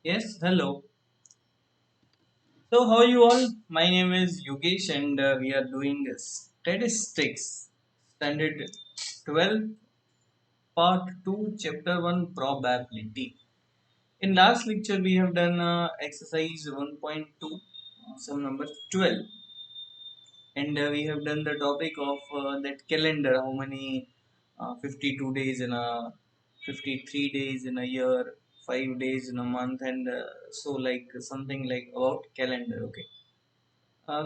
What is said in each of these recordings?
Yes, hello. So, how are you all? My name is Yogesh, and we are doing statistics, standard 12, part 2, chapter 1, probability. In last lecture, we have done exercise 1.2, sum number 12, and we have done the topic of that calendar, how many 52 days in a 53 days in a year, 5 days in a month, and so like something like about calendar. Okay.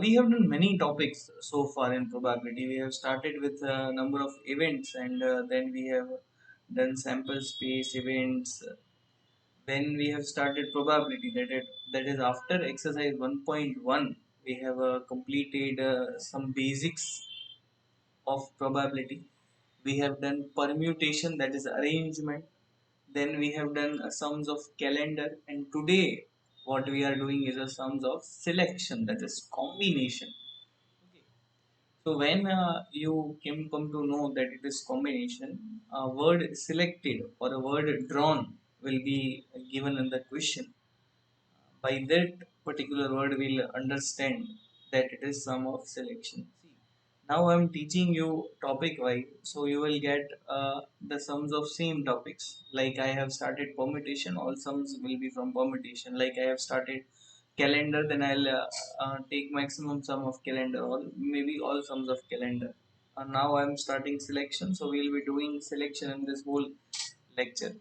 We have done many topics so far in probability. We have started with a number of events, and then we have done sample space events. When we have started probability, that is after exercise 1.1, we have completed some basics of probability. We have done permutation, that is arrangement. Then we have done sums of calendar, and today what we are doing is a sums of selection, that is combination. Okay. So when you can come to know that it is combination, a word selected or a word drawn will be given in the question. By that particular word, we'll understand that it is sum of selection. See, now I'm teaching you topic wise, so you will get the sums of same topics. Like I have started permutation, all sums will be from permutation. Like I have started calendar, then I'll take maximum sum of calendar, or maybe all sums of calendar. Now I'm starting selection, so we'll be doing selection in this whole lecture.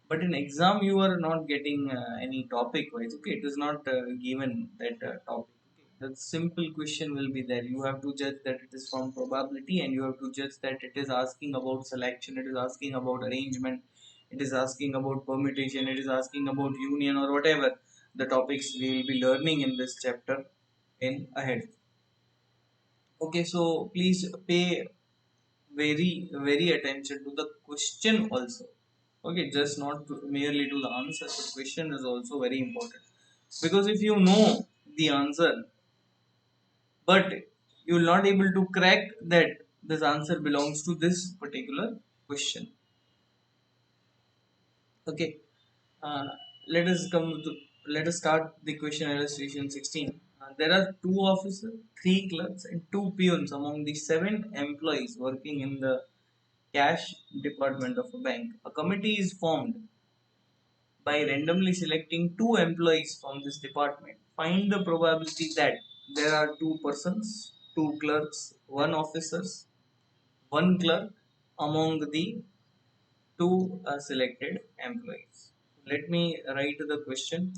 But in exam you are not getting any topic wise. Okay, it is not given that topic. Okay, the simple question will be there. You have to judge that it is from probability, and you have to judge that it is asking about selection, it is asking about arrangement, it is asking about permutation, it is asking about union, or whatever the topics we will be learning in this chapter in ahead. Okay, so please pay very attention to the question also. Okay, just not merely to the answer. The question is also very important, because if you know the answer but you will not able to crack that this answer belongs to this particular question. Okay. uh, let us come to Let us start the question illustration 16. There are two officers, three clerks, and two peons among the seven employees working in the cash department of a bank. A committee is formed by randomly selecting two employees from this department. Find the probability that there are two persons, two clerks, one officers, one clerk among the two selected employees. Let me write the question.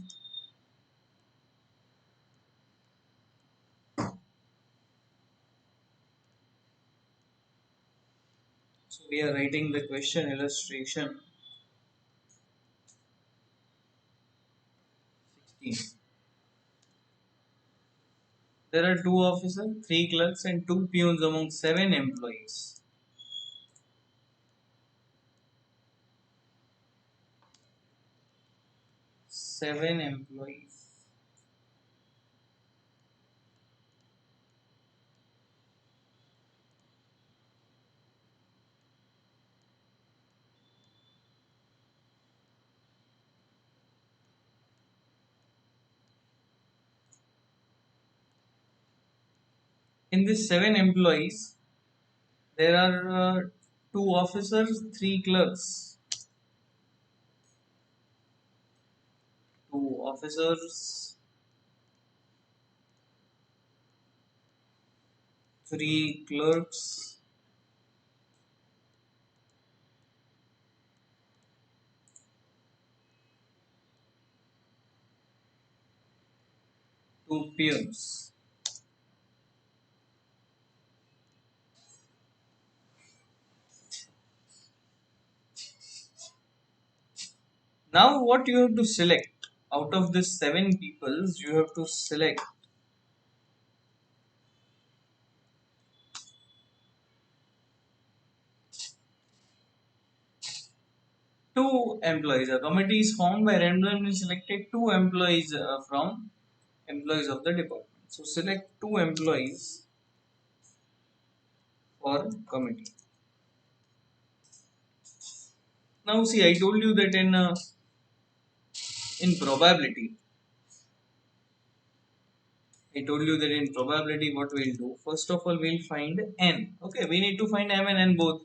So we are writing the question illustration 16. There are two officers, three clerks, and two peons among seven employees. Seven employees. In these seven employees, there are two officers, three clerks. Two officers, three clerks, two peons. Now, what you have to select out of these seven peoples, you have to select two employees. A committee is formed by randomly selected two employees from employees of the department. So, select two employees for committee. Now, see, I told you that in in probability, I told you that in probability what we'll do, first of all we'll find n. Okay, we need to find m and n both.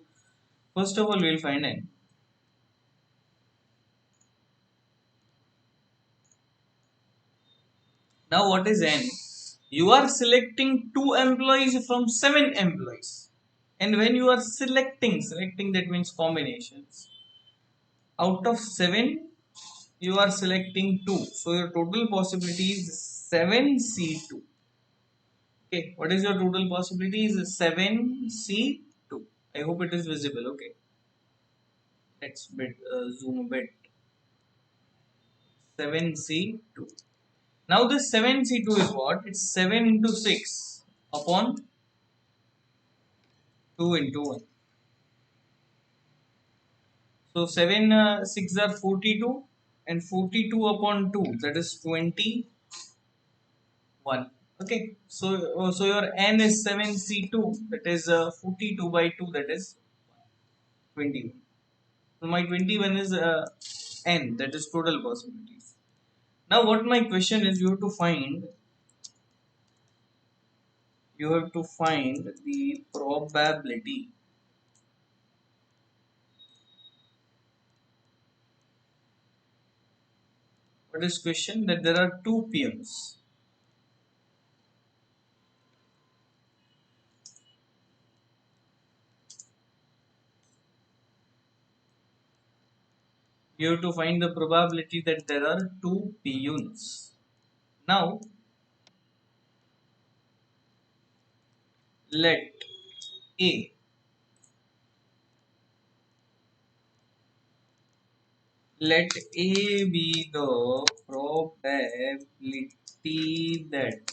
First of all we'll find n. Now what is n? You are selecting 2 employees from 7 employees. And when you are selecting that means combinations. Out of 7, you are selecting 2. So your total possibility is 7C2. Okay, what is your total possibility? Is 7C2. I hope it is visible. Okay, let's zoom a bit. 7C2. Now this 7C2 is what? It's 7 into 6 upon 2 into 1. So 7 6 are 42 and 42 upon 2, that is 21. Okay, so your n is 7C2, that is 42 by 2, that is 21. So my 21 is n, that is total possibilities. Now what my question is, you have to find the probability. What is question? That there are two peons. You have to find the probability that there are two peons. Now let A let A be the probability that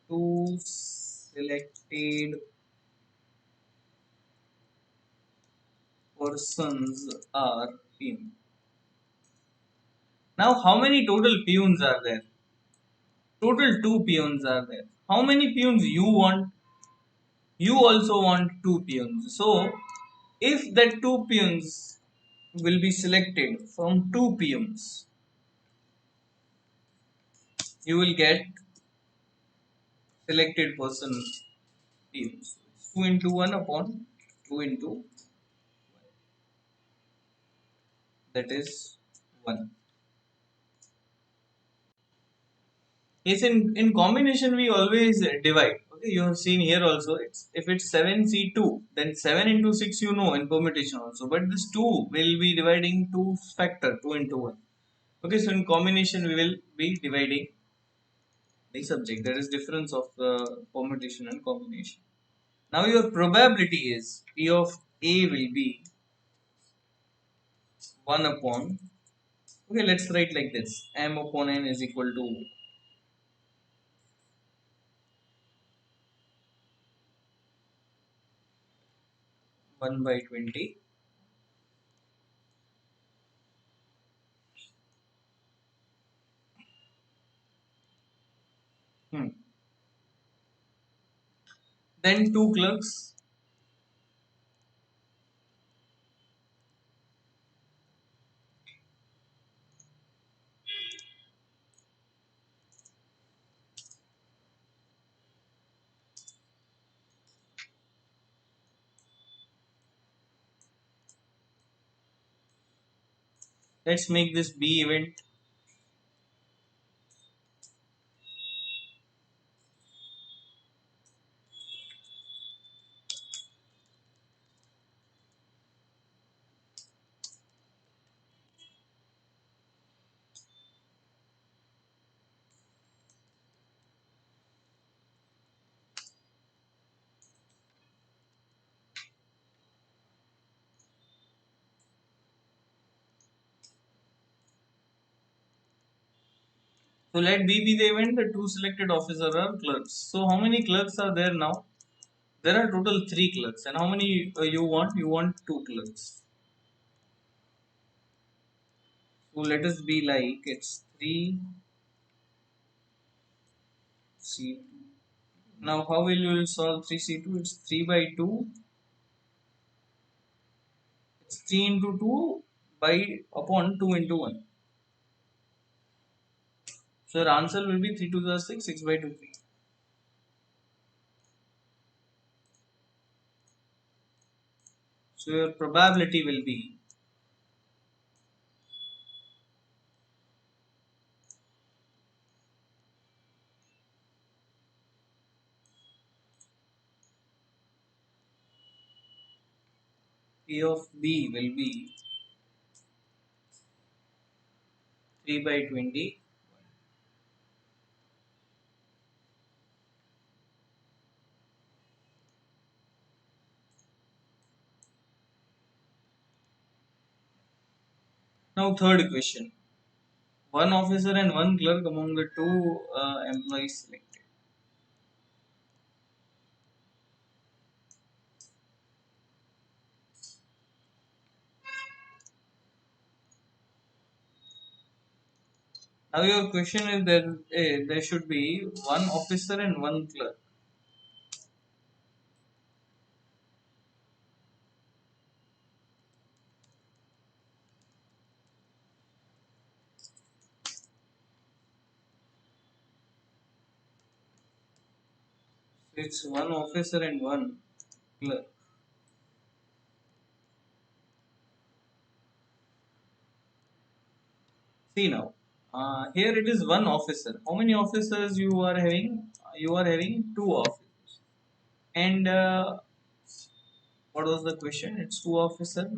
two selected persons are peon. Now how many total peons are there? Total two peons are there. How many peons you want? You also want two peons. So if that two peons will be selected from two peons, you will get selected person peons. 2 into 1 upon 2 into, that is 1. Yes, in combination we always divide. Okay, you have seen here also. It's if it's 7C2, then 7 into 6 you know in permutation also. But this 2 will be dividing 2 factor 2 into 1. Okay, so in combination we will be dividing the subject. There is difference of permutation and combination. Now your probability is P of A will be 1 upon, okay, let's write like this, M upon N is equal to 1 by 20. Hmm. Then two clerks. Let's make this B event. So let B be the event. The two selected officers are clerks. So how many clerks are there now? There are total three clerks. And how many you want? You want two clerks. So let us be like it's 3C2. Now how will you solve 3C2? It's 3 by 2. It's 3 into 2 by upon 2 into 1. So your answer will be 3 to the 6, 6 by 2, 3. So your probability will be P of B will be 3 by 20. Now third question. One officer and one clerk among the two employees selected. Now your question is that there should be one officer and one clerk. So it's one officer and one clerk. See now, here it is one officer. How many officers you are having? You are having two officers. And what was the question? It's two officers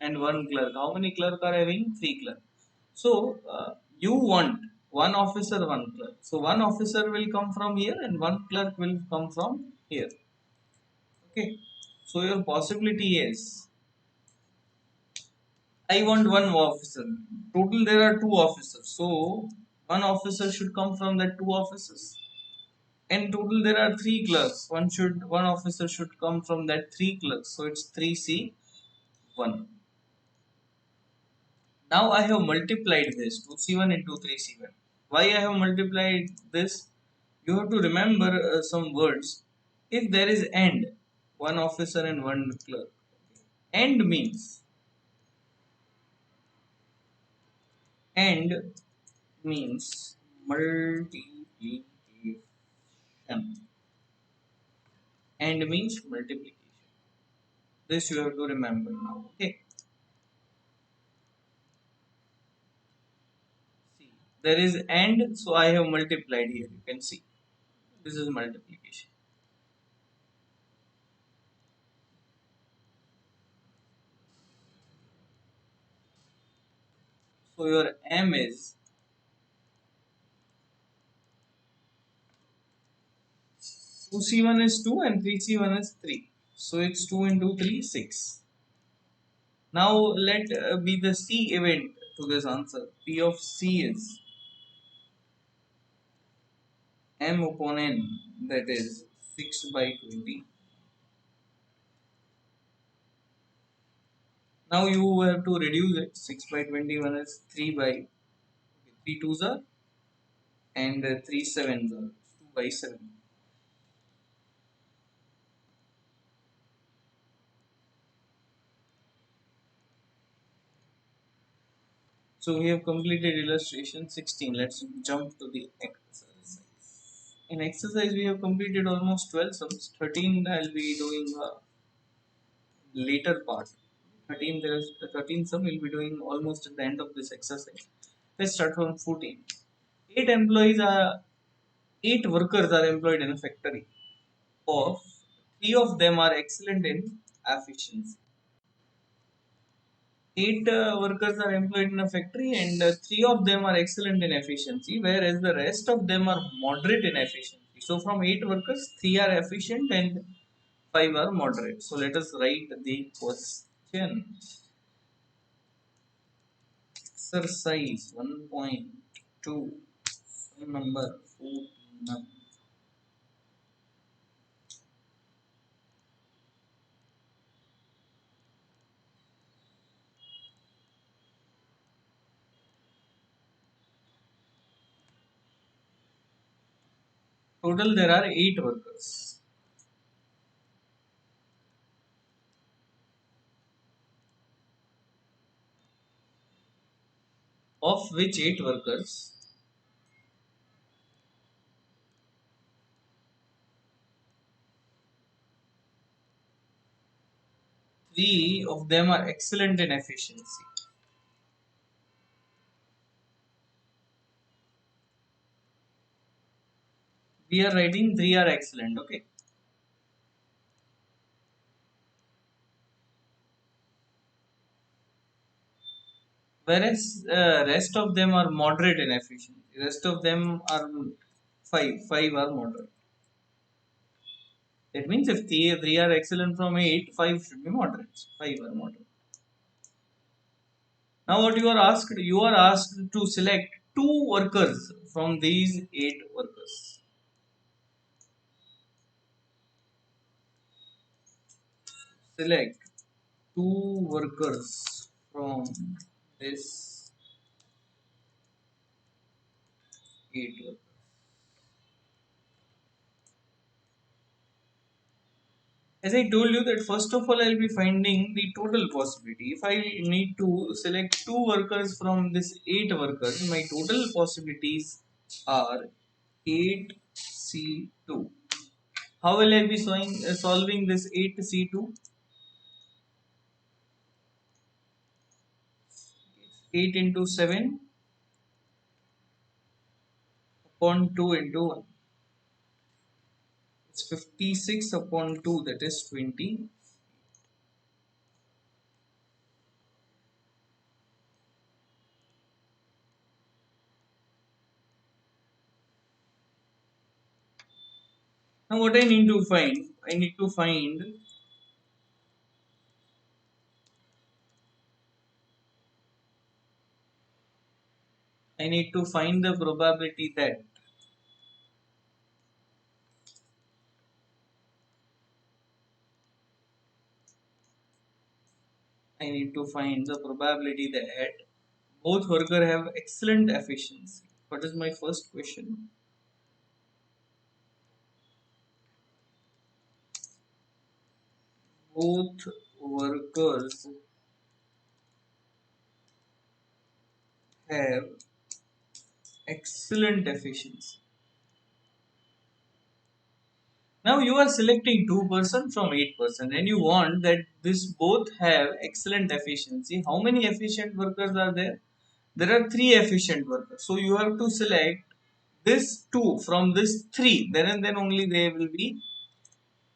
and one clerk. How many clerk are having? Three clerk. So you want one officer, one clerk. So one officer will come from here and one clerk will come from here. Okay. So your possibility is I want one officer. Total there are two officers. So one officer should come from that two officers. In total there are three clerks. One officer should come from that three clerks. So it's 3C1. Now I have multiplied this 2C1 into 3C1. Why I have multiplied this? You have to remember some words. If there is and, one officer and one clerk. And means and means multiplication. And means multiplication. This you have to remember now. Okay. See, there is and, so I have multiplied here. You can see this is multiplication. So your M is 2C1 is 2 and 3C1 is 3. So it's 2 into 3, 6. Now let be the C event to this answer. P of C is M upon N, that is 6 by 20. Now you have to reduce it. 6 by 21 is 3 by 3 twos are and 3 sevens are 2 by 7. So we have completed illustration 16. Let's jump to the exercise. In exercise we have completed almost 12 sums. 13 I'll be doing later part. 13 there's the 13 sum we'll be doing almost at the end of this exercise. Let's start from 14. Eight workers are employed in a factory. Of three of them are excellent in efficiency. Eight workers are employed in a factory and three of them are excellent in efficiency, whereas the rest of them are moderate in efficiency. So from eight workers, three are efficient and five are moderate. So let us write the question. Exercise 1.2, number 14. Total there are eight workers, of which eight workers Three of them are excellent in efficiency. We are writing three are excellent, okay? Whereas rest of them are moderate in efficiency. Rest of them are five are moderate. That means if three are excellent from eight, five should be moderate. Five are moderate. Now what you are asked? You are asked to select two workers from these eight workers. Select two workers from this eight workers. As I told you that first of all I'll be finding the total possibility. If I need to select two workers from this eight workers, my total possibilities are 8C2. How will I be solving this 8C2? 8 into 7 upon 2 into 1. It's 56 upon 2, that is 20. Now what I need to find? I need to find the probability that I need to find the probability that both workers have excellent efficiency. What is my first question? Both workers have excellent efficiency. Now you are selecting 2% from 8% and you want that this both have excellent efficiency. How many efficient workers are there? There are three efficient workers. So you have to select this two from this three. Then and then only they will be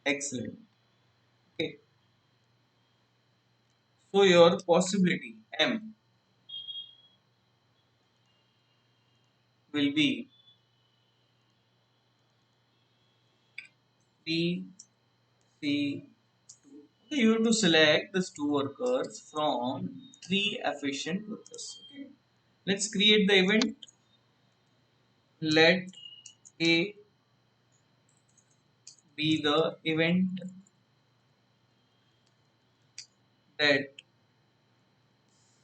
excellent. Okay. So your possibility M will be 3C2. Okay, you have to select these two workers from three efficient workers. Okay. Let's create the event. Let A be the event that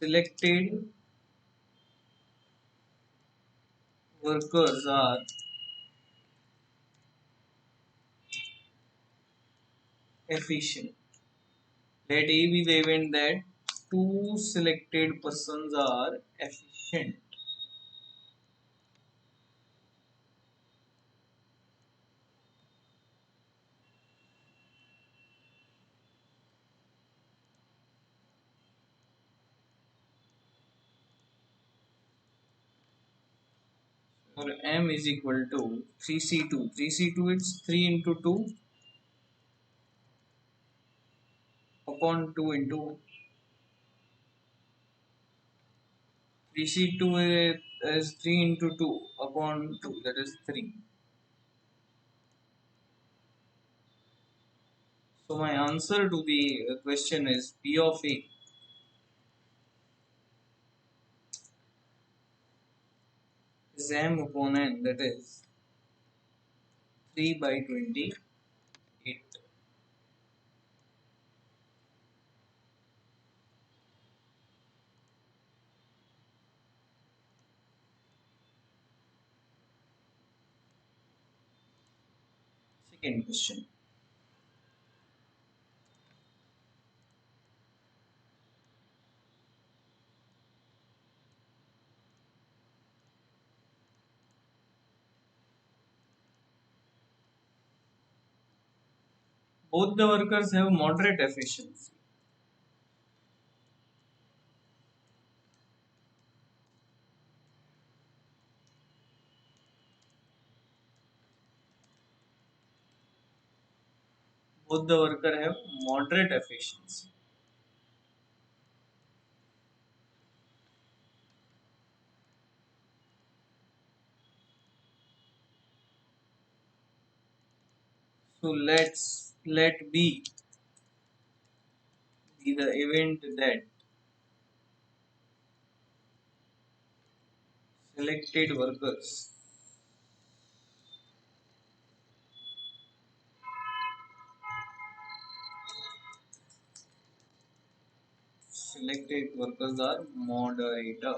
selected workers are efficient. Let A be the event that two selected persons are efficient. Or M is equal to 3C2. 3C2 is 3 into 2 upon 2 into 3C2 is 3 into 2 upon 2, that is 3. So my answer to the question is P of A is M upon N, that is 3 by 28. Second question. Both the workers have moderate efficiency. both the worker have moderate efficiency. So let B be the event that selected workers selected workers are moderator.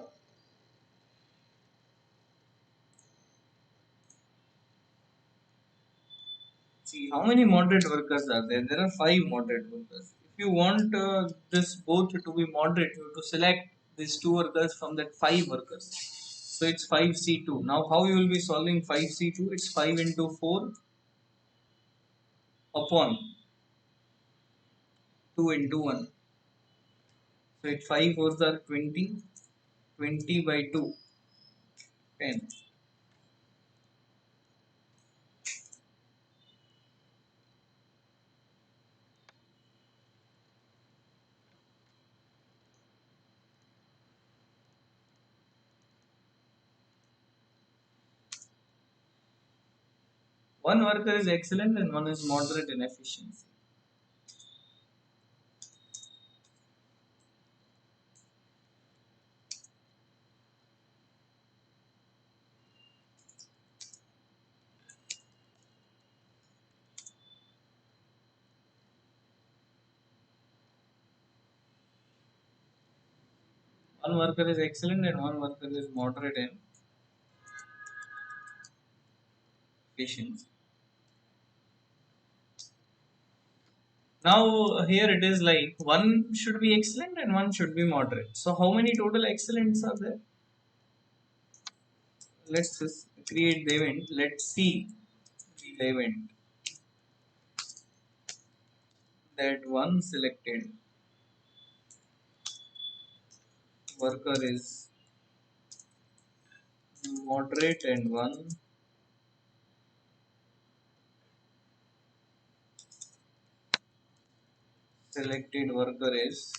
See how many moderate workers are there? There are five moderate workers. If you want this both to be moderate, you have to select these two workers from that five workers. So it's 5C2. Now how you will be solving 5C2? It's 5 into 4 upon 2 into 1. So it's 5 fours are 20, 20 by 2, 10. One worker is excellent and one is moderate in efficiency. One worker is excellent and one worker is moderate in efficiency. Now here it is like one should be excellent and one should be moderate. So how many total excellents are there? Let's just create the event. Let's see the event that one selected worker is moderate and one selected worker is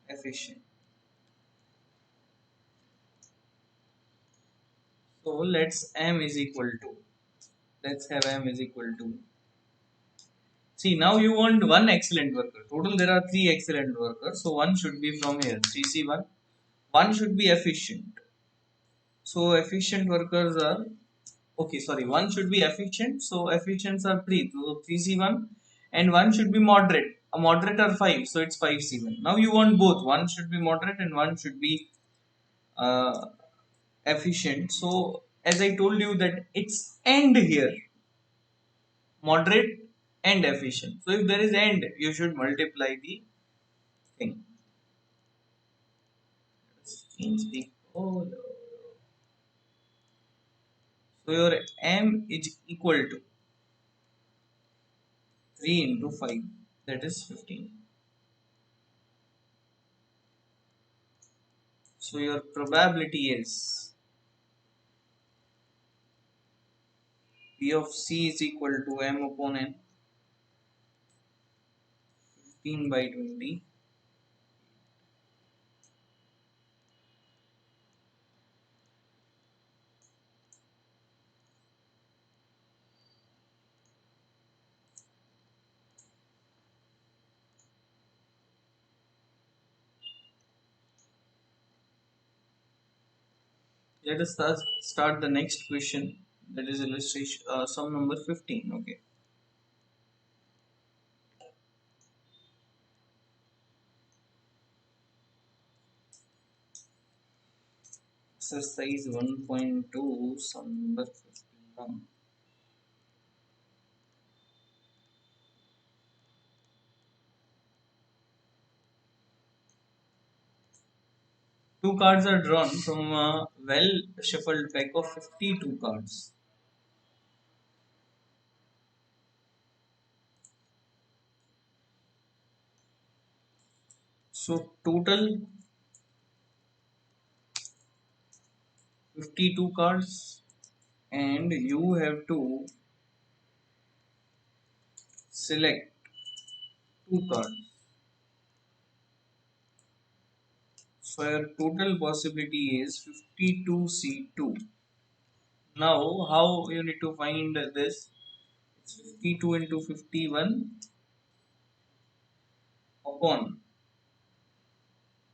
efficient. So let's m is equal to, let's have m is equal to, see now you want one excellent worker. Total there are three excellent workers. So one should be from here, CC1. One should be efficient. So efficient workers are, okay, sorry, one should be efficient. So efficients are three. So 3C1 and one should be moderate. A moderate are five. So it's 5C1. Now you want both. One should be moderate and one should be uh, efficient. So as I told you that it's end here, moderate and efficient. So if there is end, you should multiply the thing. Change the color. So your m is equal to 3 into 5, that is 15. So your probability is P of C is equal to m upon n, 15 by 20. Let us start the next question, that is illustration sum number 15. Okay. Exercise 1.2 sum number 15. Two cards are drawn from a well shuffled pack of 52 cards. So total 52 cards, and you have to select two cards. So your total possibility is 52C2. Now, how you need to find this? It's 52 into 51 upon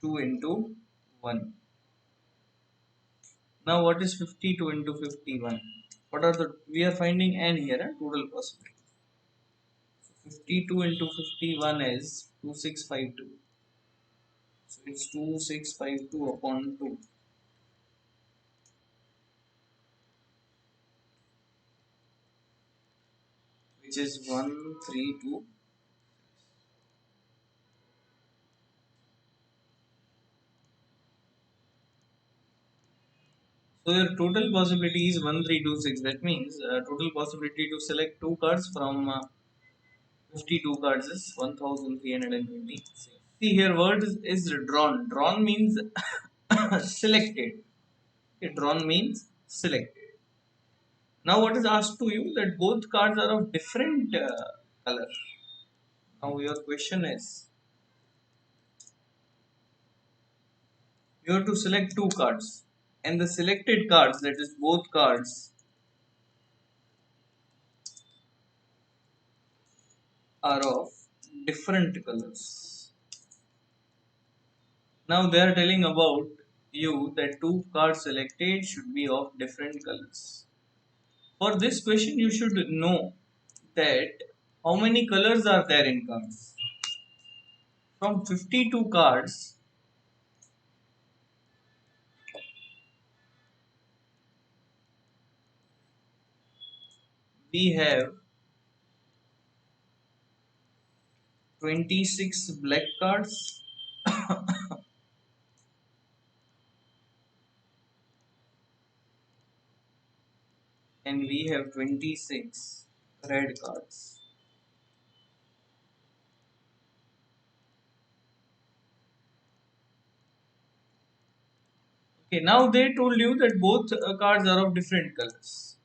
2 into 1. Now, what is 52 into 51? What are the, we are finding n here, total possibility. So 52 into 51 is 2652. So it's 2652 upon 2, which is 132. So your total possibility is 1326. That means total possibility to select two cards from 52 cards is 1326. See here, word is drawn. Drawn means selected. Okay, drawn means selected. Now what is asked to you that both cards are of different color. Now your question is, you have to select two cards, and the selected cards, that is both cards, are of different colors. Now they are telling about you that two cards selected should be of different colors. For this question you should know that how many colors are there in cards. From 52 cards, we have 26 black cards and we have 26 red cards. Okay, now they told you that both cards are of different colors.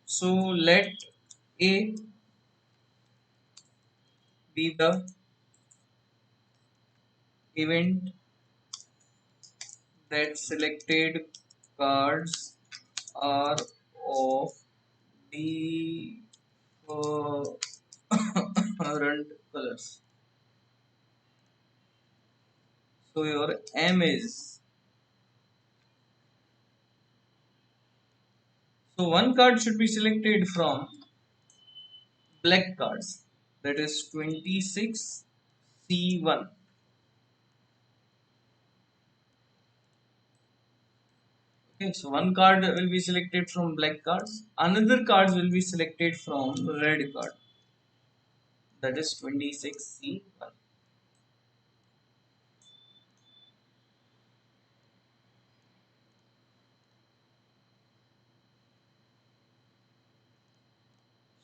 So let A be the event that selected cards are of different colors. So your M is, so one card should be selected from black cards, that is 26C1. Okay, so one card will be selected from black cards, another cards will be selected from red card, that is 26C1.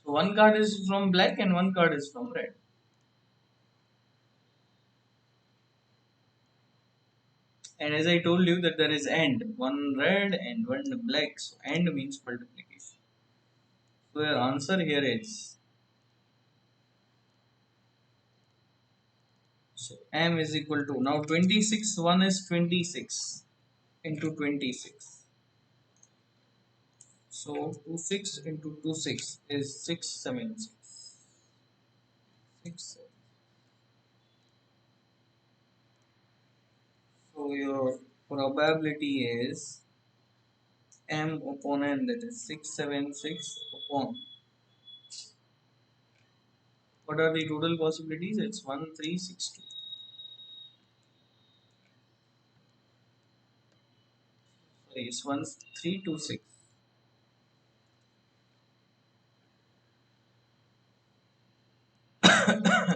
So one card is from black and one card is from red. And as I told you that there is AND, one red and one black. So AND means multiplication. So your answer here is, so M is equal to, now 26, 1 is 26 into 26. So 26 into 26 is 676. 6. So your probability is M upon N, that is 676 upon. What are the total possibilities? It's 1362. Sorry, it's 1326.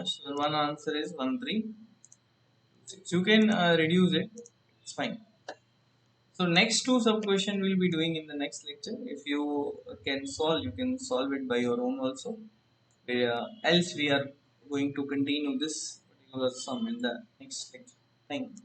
So one answer is 1326. You can reduce it. It's fine. So next two sub question we'll be doing in the next lecture. If you can solve, you can solve it by your own also. Else we are going to continue this particular sum in the next lecture. Thank you.